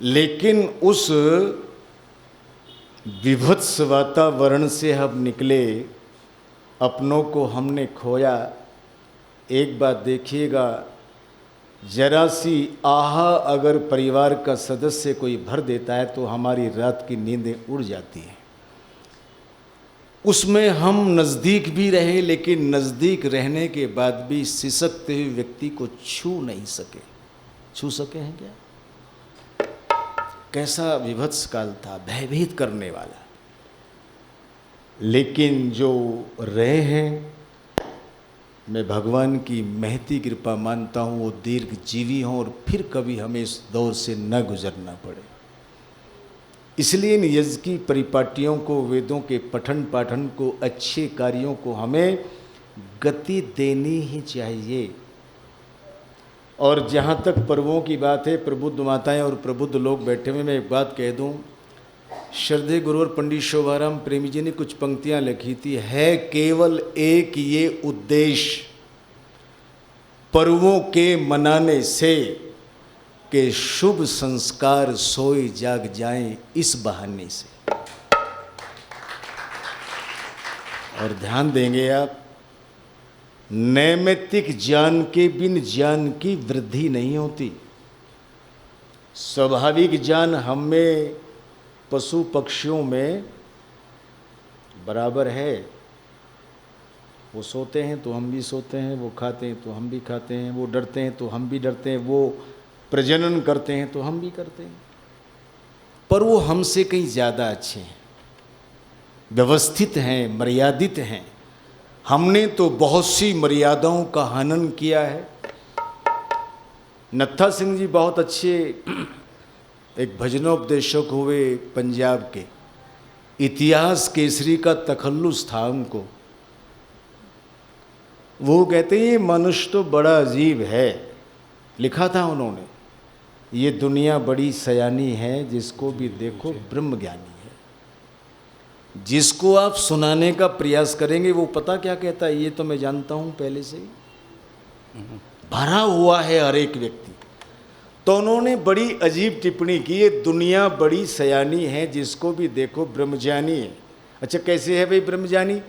लेकिन उस विभत्स वातावरण से हम निकले, अपनों को हमने खोया। एक बात देखिएगा, जरा सी आह अगर परिवार का सदस्य कोई भर देता है तो हमारी रात की नींदें उड़ जाती हैं। उसमें हम नज़दीक भी रहे, लेकिन नज़दीक रहने के बाद भी सिसकते हुए व्यक्ति को छू नहीं सके। छू सके हैं क्या? कैसा विभत्स काल था, भयभीत करने वाला। लेकिन जो रहे हैं, मैं भगवान की महती कृपा मानता हूँ वो दीर्घ जीवी हों और फिर कभी हमें इस दौर से न गुजरना पड़े। इसलिए इन यज्ञ की परिपाटियों को, वेदों के पठन पाठन को, अच्छे कार्यों को हमें गति देनी ही चाहिए। और जहाँ तक पर्वों की बात है, प्रबुद्ध माताएं और प्रबुद्ध लोग बैठे हुए, मैं एक बात कह दूँ, श्रद्धेय गुरुवर पंडित शोभाराम प्रेमी जी ने कुछ पंक्तियाँ लिखी थी। है केवल एक ये उद्देश्य पर्वों के मनाने से कि शुभ संस्कार सोए जाग जाएं इस बहाने से। और ध्यान देंगे आप, नैमित्तिक ज्ञान के बिन ज्ञान की वृद्धि नहीं होती। स्वाभाविक ज्ञान हम में, पशु पक्षियों में बराबर है। वो सोते हैं तो हम भी सोते हैं, वो खाते हैं तो हम भी खाते हैं, वो डरते हैं तो हम भी डरते हैं, वो प्रजनन करते हैं तो हम भी करते हैं। पर वो हमसे कहीं ज़्यादा अच्छे हैं, व्यवस्थित हैं, मर्यादित हैं। हमने तो बहुत सी मर्यादाओं का हनन किया है। नत्था सिंह जी बहुत अच्छे एक भजनोपदेशक हुए पंजाब के, इतिहास केसरी का तखल्लुस था उनको। वो कहते हैं मनुष्य तो बड़ा अजीब है। लिखा था उन्होंने, ये दुनिया बड़ी सयानी है, जिसको भी देखो ब्रह्म ज्ञानी है। जिसको आप सुनाने का प्रयास करेंगे वो पता क्या कहता है, ये तो मैं जानता हूँ पहले से ही। भरा हुआ है हर एक व्यक्ति। तो उन्होंने बड़ी अजीब टिप्पणी की, ये दुनिया बड़ी सयानी है, जिसको भी देखो ब्रह्मज्ञानी है। अच्छा, कैसे है भाई ब्रह्मज्ञानी?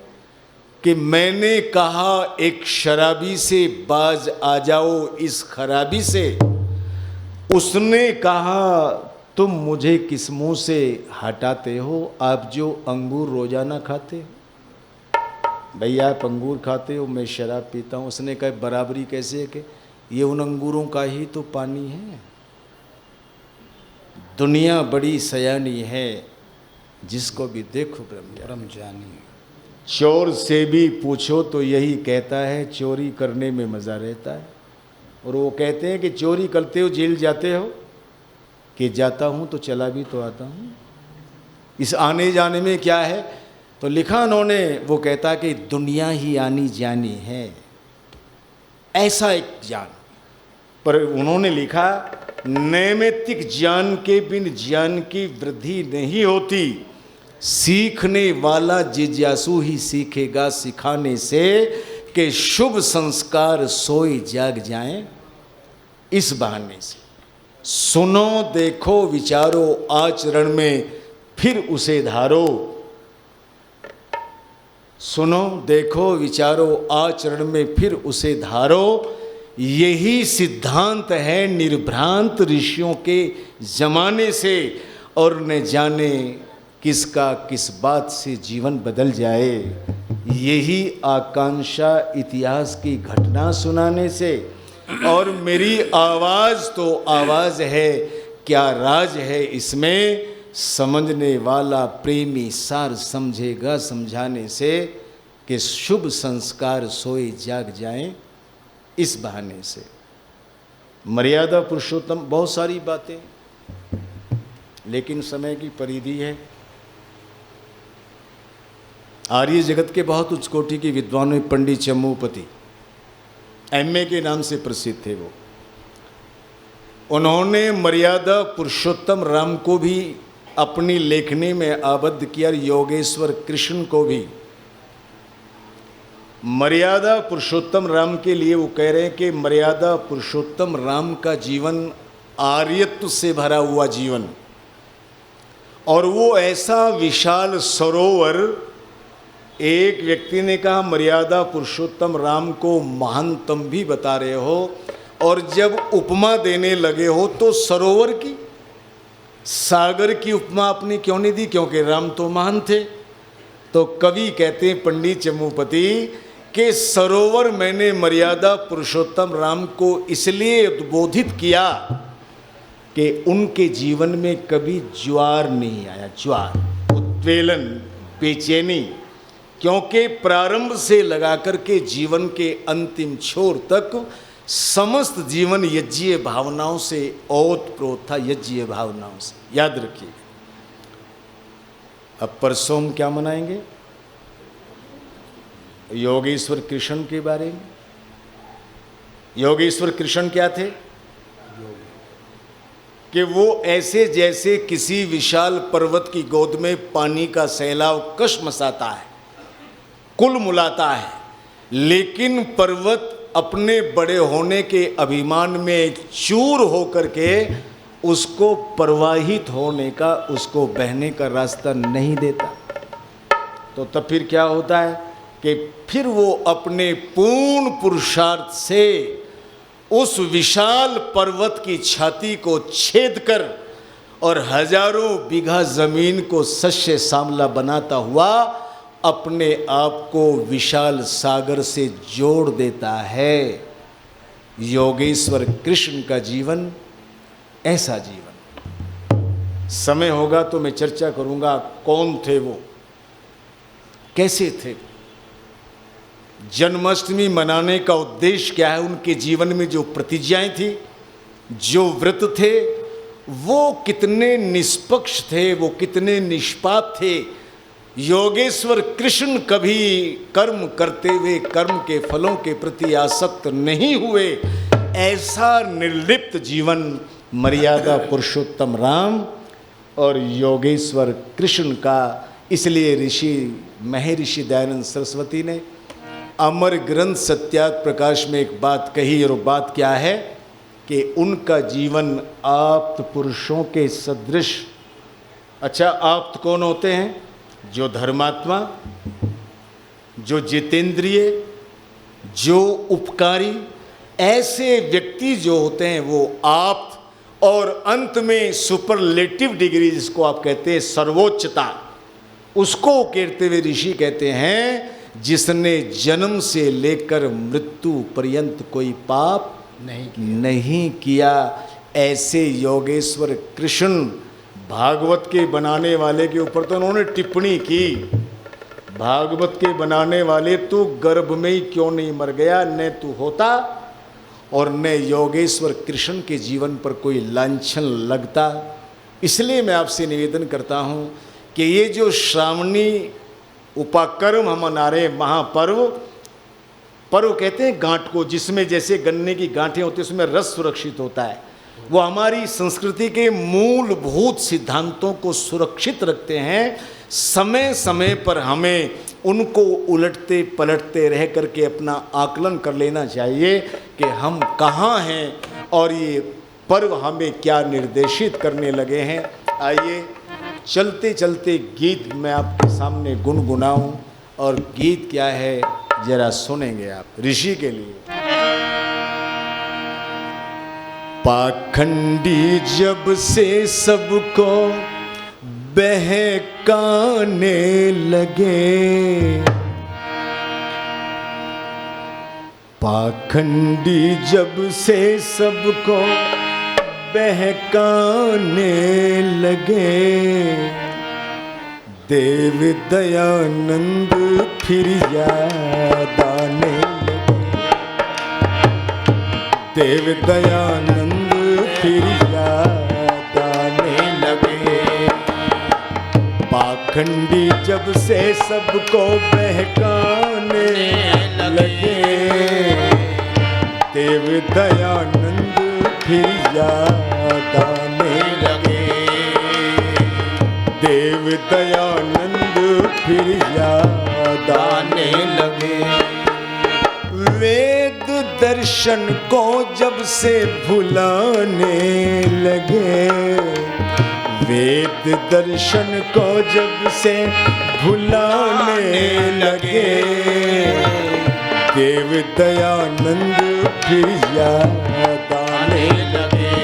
कि मैंने कहा एक शराबी से बाज आ जाओ इस खराबी से, उसने कहा तुम मुझे किस मुंह से हटाते हो, आप जो अंगूर रोजाना खाते हो। भैया आप अंगूर खाते हो, मैं शराब पीता हूँ। उसने कहा बराबरी कैसे है कि ये उन अंगूरों का ही तो पानी है। दुनिया बड़ी सयानी है, जिसको भी देखो ब्रह्मज्ञानी। चोर से भी पूछो तो यही कहता है, चोरी करने में मज़ा रहता है। और वो कहते हैं कि चोरी करते हो जेल जाते हो, कि जाता हूँ तो चला भी तो आता हूँ। इस आने जाने में क्या है? तो लिखा उन्होंने, वो कहता कि दुनिया ही आनी जानी है, ऐसा एक ज्ञान। पर उन्होंने लिखा नैमित्तिक ज्ञान के बिन ज्ञान की वृद्धि नहीं होती। सीखने वाला जिज्ञासु ही सीखेगा सिखाने से, कि शुभ संस्कार सोए जाग जाएं इस बहाने से। सुनो देखो विचारो आचरण में फिर उसे धारो। सुनो देखो विचारो आचरण में फिर उसे धारो। यही सिद्धांत है निर्भ्रांत ऋषियों के जमाने से। और न जाने किसका किस बात से जीवन बदल जाए, यही आकांक्षा इतिहास की घटना सुनाने से। और मेरी आवाज़ तो आवाज़ है, क्या राज है इसमें, समझने वाला प्रेमी सार समझेगा समझाने से, कि शुभ संस्कार सोए जाग जाएं इस बहाने से। मर्यादा पुरुषोत्तम, बहुत सारी बातें, लेकिन समय की परिधि है। आर्य जगत के बहुत उच्च कोटि के विद्वान में पंडित चम्मूपति एमए के नाम से प्रसिद्ध थे। वो उन्होंने मर्यादा पुरुषोत्तम राम को भी अपनी लेखनी में आबद्ध किया, योगेश्वर कृष्ण को भी। मर्यादा पुरुषोत्तम राम के लिए वो कह रहे हैं कि मर्यादा पुरुषोत्तम राम का जीवन आर्यत्व से भरा हुआ जीवन, और वो ऐसा विशाल सरोवर। एक व्यक्ति ने कहा मर्यादा पुरुषोत्तम राम को महानतम भी बता रहे हो, और जब उपमा देने लगे हो तो सरोवर की, सागर की उपमा आपने क्यों नहीं दी? क्योंकि राम तो महान थे। तो कवि कहते हैं पंडित चमूपति के सरोवर मैंने मर्यादा पुरुषोत्तम राम को इसलिए उद्बोधित किया कि उनके जीवन में कभी ज्वार नहीं आया, ज्वार, उद्वेलन, बेचैनी, क्योंकि प्रारंभ से लगा करके जीवन के अंतिम छोर तक समस्त जीवन यज्ञीय भावनाओं से ओतप्रोत था, यज्ञीय भावनाओं से। याद रखिए। अब परसों हम क्या मनाएंगे? योगेश्वर कृष्ण के बारे में। योगेश्वर कृष्ण क्या थे? कि वो ऐसे जैसे किसी विशाल पर्वत की गोद में पानी का सैलाब कश मचाता है, कुलमुलाता है, लेकिन पर्वत अपने बड़े होने के अभिमान में चूर होकर के उसको प्रवाहित होने का, उसको बहने का रास्ता नहीं देता। तो तब फिर क्या होता है कि फिर वो अपने पूर्ण पुरुषार्थ से उस विशाल पर्वत की छाती को छेद कर और हजारों बीघा जमीन को शस्य श्यामला बनाता हुआ अपने आप को विशाल सागर से जोड़ देता है। योगेश्वर कृष्ण का जीवन ऐसा जीवन। समय होगा तो मैं चर्चा करूंगा कौन थे वो, कैसे थे, जन्माष्टमी मनाने का उद्देश्य क्या है, उनके जीवन में जो प्रतिज्ञाएं थी, जो व्रत थे, वो कितने निष्पक्ष थे, वो कितने निष्पाप थे। योगेश्वर कृष्ण कभी कर्म करते हुए कर्म के फलों के प्रति आसक्त नहीं हुए। ऐसा निर्लिप्त जीवन मर्यादा पुरुषोत्तम राम और योगेश्वर कृष्ण का। इसलिए ऋषि महर्षि दयानंद सरस्वती ने अमर ग्रंथ सत्याग प्रकाश में एक बात कही, और बात क्या है कि उनका जीवन आप्त पुरुषों के सदृश। अच्छा, आप्त कौन होते हैं? जो धर्मात्मा, जो जितेंद्रिय, जो उपकारी, ऐसे व्यक्ति जो होते हैं वो आप्त। और अंत में सुपरलेटिव डिग्री जिसको आप कहते हैं सर्वोच्चता, उसको कहते हुए ऋषि कहते हैं जिसने जन्म से लेकर मृत्यु पर्यंत कोई पाप नहीं किया। ऐसे योगेश्वर कृष्ण। भागवत के बनाने वाले के ऊपर तो उन्होंने टिप्पणी की, भागवत के बनाने वाले तू गर्भ में ही क्यों नहीं मर गया, न तू होता और न योगेश्वर कृष्ण के जीवन पर कोई लांछन लगता। इसलिए मैं आपसे निवेदन करता हूँ कि ये जो श्रावणी उपाकर्म हम मना रहे महापर्व, पर्व कहते हैं गांठ को, जिसमें जैसे गन्ने की गांठें होती हैं उसमें रस सुरक्षित होता है, वो हमारी संस्कृति के मूलभूत सिद्धांतों को सुरक्षित रखते हैं। समय समय पर हमें उनको उलटते पलटते रह करके अपना आकलन कर लेना चाहिए कि हम कहाँ हैं और ये पर्व हमें क्या निर्देशित करने लगे हैं। आइए चलते चलते गीत मैं आपके सामने गुनगुनाऊं, और गीत क्या है जरा सुनेंगे आप ऋषि के लिए। पाखंडी जब से सबको बहकाने लगे, पाखंडी जब से सबको बहकाने लगे, देव दयानंद फिर याद आने लगे, देव दयानंद फिर याद आने लगे। पाखंडी जब से सबको बहकाने लगे, देव दयानंद फिर याद आने लगे, देव दयानंद फिर याद आने लगे। वेद दर्शन को जब से भुलाने लगे, वेद दर्शन को जब से भुलाने लगे, देव दयानंद फिर याद आने लगे,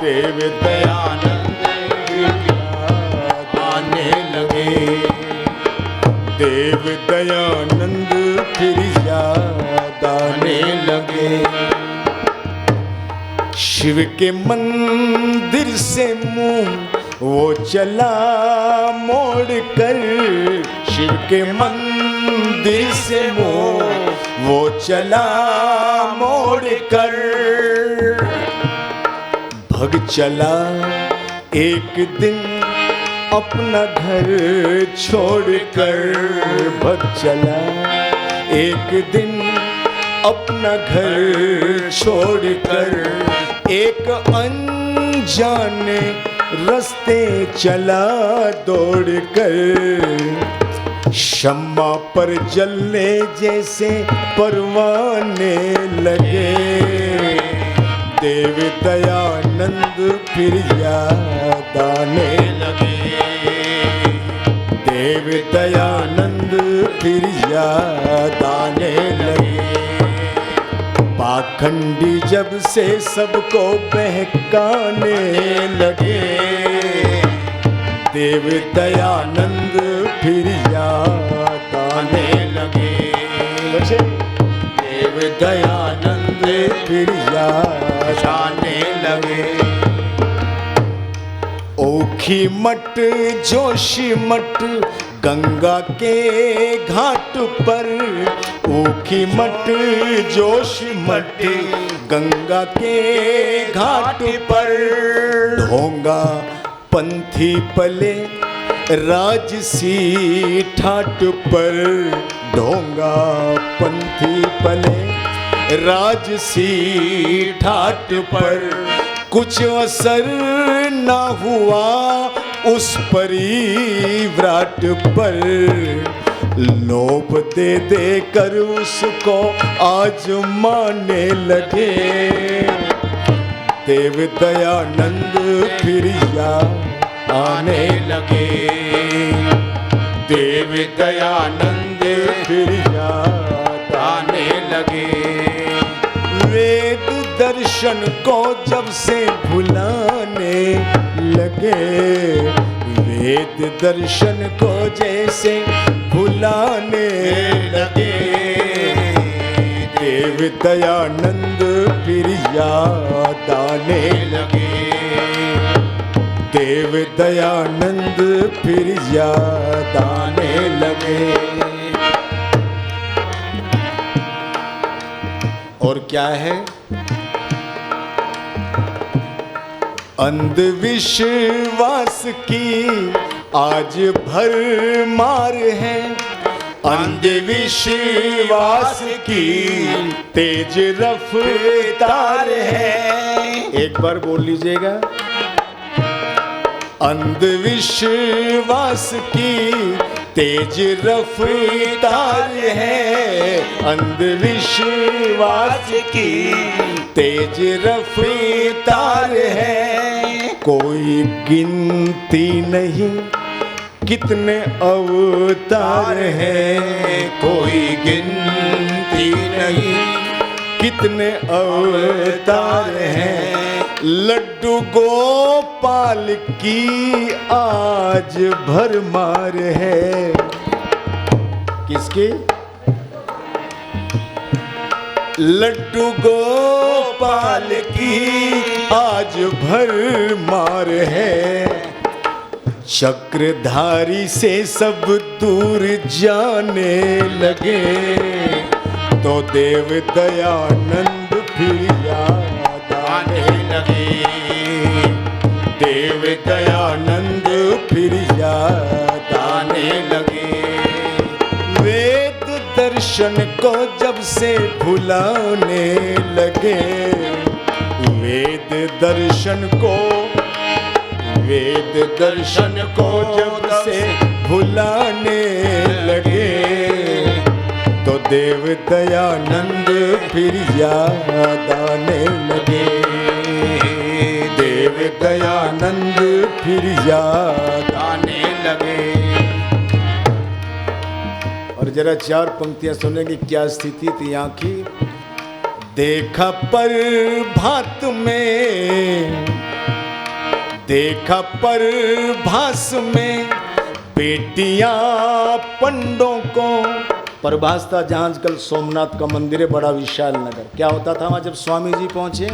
देव दयानंद फिर याद आने लगे, देव दयानंद फिर याद आने लगे। शिव के मंदिर से मुंह वो चला मोड़ कर, शिव के मंदिर से मुंह वो चला मोड़ कर, भग चला एक दिन अपना घर छोड़कर, भग चला एक दिन अपना घर छोड़कर, एक अनजाने रास्ते चला दौड़कर, शम्मा पर जलने जैसे परवाने लगे, देव दयानंद फिर याद आने लगे, देव दयानंद फिर याद आने लगे। पाखंडी जब से सबको बहकाने लगे, देव दयानंद फिर याद आने लगे, देव दयानंद फिर याद आने लगे। ओखी मठ जोशी मठ गंगा के घाट पर, ओखी मठ जोशी मठ गंगा के घाट पर, ढोंगा पंथी पले राजसी ठाट पर, ढोंगा पंथी पले राजसी ठाट पर, कुछ असर ना हुआ उस परिव्राट पर, लोभ दे दे कर उसको आज माने लगे, देव दयानंद फिर याद आने लगे, देव दयानंद फिर याद आने लगे। वेद दर्शन को जब से भुलाने लगे, वेद दर्शन को जैसे भुलाने लगे, देव दयानंद फिर याद आने लगे, देव दयानंद फिर याद आने लगे। और क्या है? अंधविश्वास की आज भर मार है, अंधविश्वास की तेज रफ्तार है। एक बार बोल लीजिएगा, अंधविश्वास की तेज रफ्तार है, अंधविश्वास की तेज रफ्तार है। कोई गिनती नहीं कितने अवतार हैं, कोई गिनती नहीं कितने अवतार हैं। लड्डू गोपाल की आज भरमार है। किसकी? लड्डू गोपाल की आज भरमार है। चक्रधारी से सब दूर जाने लगे, तो देव दयानंद फिर याद आने लगे, देव दयानंद फिर याद आने लगे। वेद दर्शन को जब से भुलाने लगे, वेद दर्शन को, वेद दर्शन को जब से भुलाने लगे, तो देव दयानंद फिर याद आने लगे, देव दयानंद फिर याद आने लगे। और जरा चार पंक्तियां सुनेंगे, क्या स्थिति थी यहाँ की। देखा पर भात में, देखा पर भास में बेटियां पंडों को। प्रभास था जहां कल सोमनाथ का मंदिर है, बड़ा विशाल नगर। क्या होता था वहां जब स्वामी जी पहुंचे।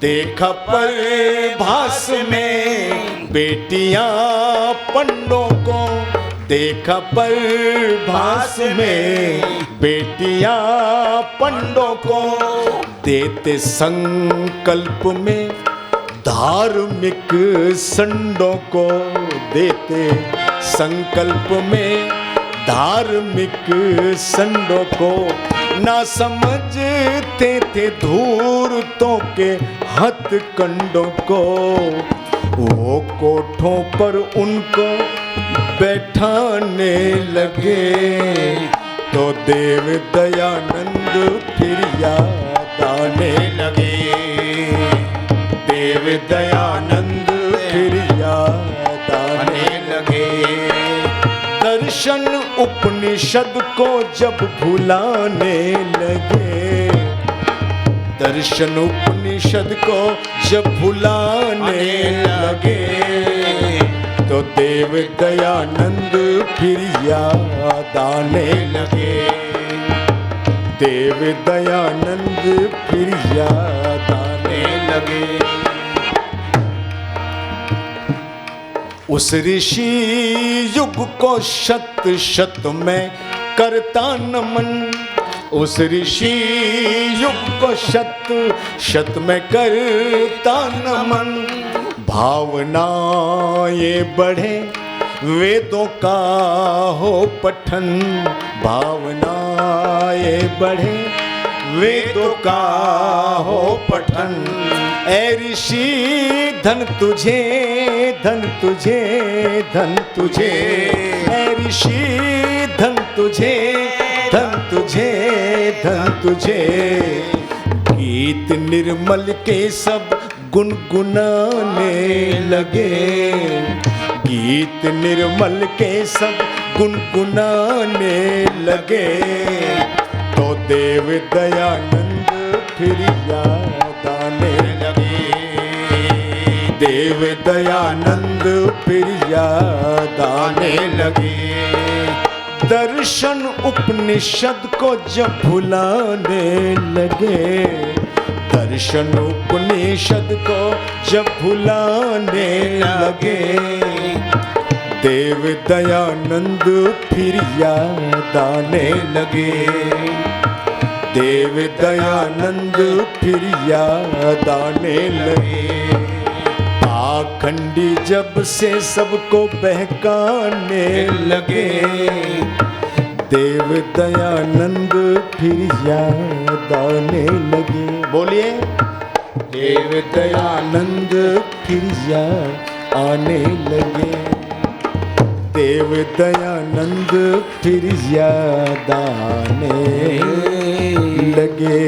देखा पर भास में बेटियां पंडों को, देखा पर भास में बेटियां पंडों को, देते संकल्प में धार्मिक संडों को, देते संकल्प में धार्मिक संडों को। ना समझते थे धूर्तों के हथकंडों को, वो कोठों पर उनको बैठाने लगे। तो देव दयानंद फिर याद आने लगे, देव दयानंद फिर याद आने लगे। दर्शन उपनिषद को जब भुलाने लगे, दर्शन उपनिषद को जब भुलाने लगे, तो देव दयानंद फिर याद आने लगे, देव दयानंद फिर याद आने लगे। उस ऋषि युग को शत शत में करता नमन, उस ऋषि युग को शत शत में करता नमन। भावनाएं बढ़े वेदों का हो पठन, भावनाएं बढ़े वेदों का हो पठन। ऐ ऋषि धन तुझे, धन तुझे, धन तुझे, ऐ ऋषि धन तुझे, धन तुझे, धन तुझे। गीत निर्मल के सब गुनगुनाने लगे, गीत निर्मल के सब गुनगुनाने लगे। तो देव दयानंद फिर याद आने लगे, देव दयानंद फिर याद आने लगे। दर्शन उपनिषद को जब भुलाने लगे, दर्शन उपनिषद को जब भुलाने लगे, देव दयानंद फिर याद आने लगे, देव दयानंद फिर याद आने लगे। पाखंडी जब से सबको बहकाने लगे, देव दयानंद फिर याद आने लगे। बोलिए, देव दयानंद फिर याद आने लगे, देव दयानंद फिर याद आने लगे।